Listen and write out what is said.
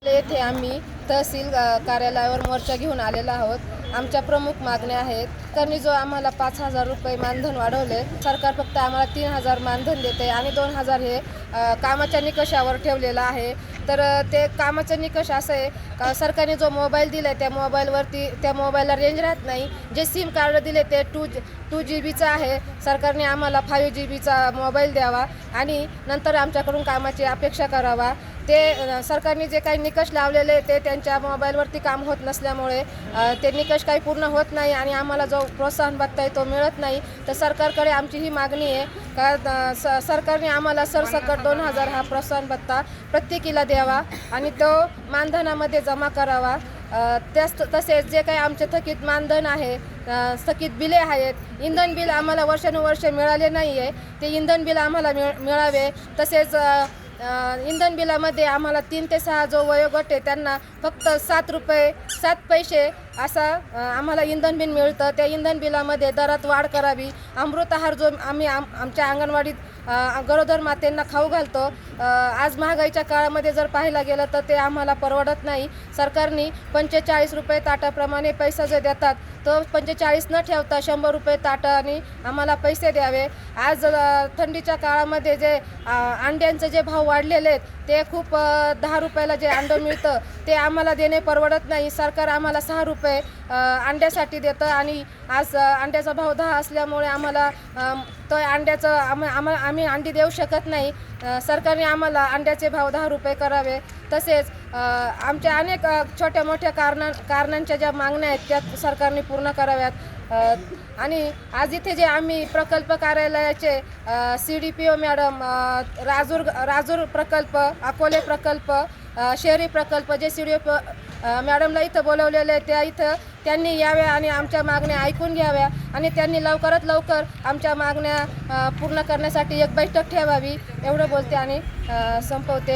येथे आम्ही तहसील कार्यालयावर मोर्चा घेऊन आलेलो आहोत। आमच्या प्रमुख मागण्या आहेत। त्यांनी जो आम्हाला 5,000 रुपये मानधन वाढवले, सरकार फक्त आम्हाला 3,000 मानधन देते आणि 2,000 हे कामाच्या निकषावर ठेवलेलं आहे। तर ते कामाचा निकष असं आहे का सरकारने जो मोबाईल दिला त्या मोबाईलला रेंज राहत नाही। जे सिम कार्ड दिले ते 2 GB आहे। सरकारने आम्हाला 5 GB मोबाईल द्यावा आणि नंतर आमच्याकडून कामाची अपेक्षा करावा। ते सरकारने जे काही निकष लावलेले ते त्यांच्या मोबाईलवरती काम होत नसल्यामुळे ते निकष काही पूर्ण होत नाही आणि आम्हाला जो प्रोत्साहन भत्ता आहे तो मिळत नाही। तर सरकारकडे आमची ही मागणी आहे का सरकारने आम्हाला सरसकट 2,000 हा प्रोत्साहन भत्ता प्रत्येकीला द्यावा आणि तो मानधनामध्ये जमा करावा। तसेच जे काही आमचे थकीत मानधन आहे, थकीत बिले आहेत, इंधन बिल आम्हाला वर्षानुवर्ष मिळाले नाही आहे, ते इंधन बिल आम्हाला मिळावे। तसेच इंधन बिलामध्ये आम्हाला 3 ते 6 जो वयोगट आहे त्यांना फक्त 7 रुपये 7 पैसे असा आम्हाला इंधन बिल मिळतं। त्या इंधन बिलामध्ये दरात वाढ करावी। अमृत आहार जो आम्ही आमच्या अंगणवाडीत गरोदर मातेंना खाऊ घालतो, आज महागाईच्या काळामध्ये जर पाहायला गेलं तर ते आम्हाला परवडत नाही। सरकारने 45 रुपये ताटाप्रमाणे पैसा जे देतात तो 45 न ठेवता 100 रुपये ताटाने आम्हाला पैसे द्यावे। आज थंडीच्या काळामध्ये जे अंड्यांचे जे भाव वाढलेले आहेत ते खूप 10 रुपयाला जे अंडं मिळतं ते आम्हाला देणे परवडत नाही। सरकार आम्हाला 6 रुपये अंड्यासाठी देतं आणि आज अंड्याचा भाव 10 असल्यामुळे आम्हाला तो अंड्याचं आम्ही अंडी देऊ शकत नाही। सरकारने आम्हाला अंड्याचे भाव 10 रुपये करावे। तसेच आमच्या अनेक छोट्या मोठ्या कारणांच्या ज्या मागण्या आहेत त्या सरकारने पूर्ण कराव्यात। आणि आज इथे जे आम्ही प्रकल्प कार्यालयाचे CDPO मॅडम, राजूर प्रकल्प, अकोले प्रकल्प, शहरी प्रकल्प जे CDPO मॅडमला इथं बोलवलेले त्या इथं त्यांनी याव्या आणि आमच्या मागण्या ऐकून घ्याव्या आणि त्यांनी लवकरात लवकर आमच्या मागण्या पूर्ण करण्यासाठी एक बैठक ठेवावी, एवढं बोलते आणि संपवते।